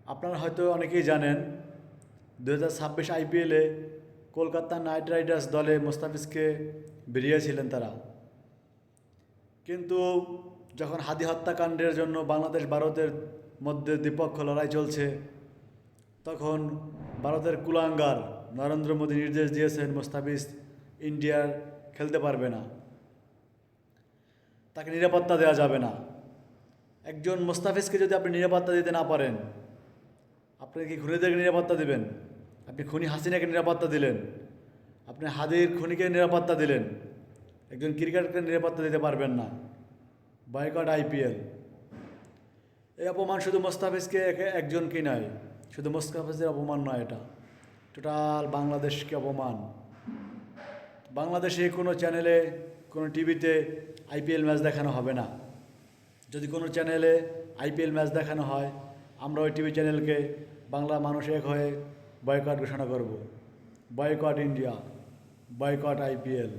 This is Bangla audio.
আপনারা হয়তো অনেকেই জানেন 2026 আইপিএলে কলকাতা নাইট রাইডার্স দলে মোস্তাফিজকে বেরিয়েছিলেন তারা, কিন্তু যখন হাদি হত্যাকাণ্ডের জন্য বাংলাদেশ ভারতের মধ্যে দ্বিপক্ষ লড়াই চলছে, তখন ভারতের কুলাঙ্গার নরেন্দ্র মোদী নির্দেশ দিয়েছেন মোস্তাফিজ ইন্ডিয়ার খেলতে পারবে না, তাকে নিরাপত্তা দেওয়া যাবে না। একজন মোস্তাফিজকে যদি আপনি নিরাপত্তা দিতে না পারেন, আপনি কি খুনিদেরকে নিরাপত্তা দিবেন? আপনি খুনি হাসিনাকে নিরাপত্তা দিলেন, আপনি হাদির খুনিকে নিরাপত্তা দিলেন, একজন ক্রিকেটারকে নিরাপত্তা দিতে পারবেন না। Boycott IPL. এই অপমান শুধু মোস্তাফিজকে একজনকেই নয়, শুধু মোস্তাফিজের অপমান নয়, এটা টোটাল বাংলাদেশকে অপমান। বাংলাদেশে কোনো চ্যানেলে, কোনো টিভিতে আইপিএল ম্যাচ দেখানো হবে না। যদি কোনো চ্যানেলে আইপিএল ম্যাচ দেখানো হয়, আমরা ওই টিভি চ্যানেলকে বাংলা মানুষ এক হয়ে বয়কট ঘোষণা করব। Boycott India, boycott IPL.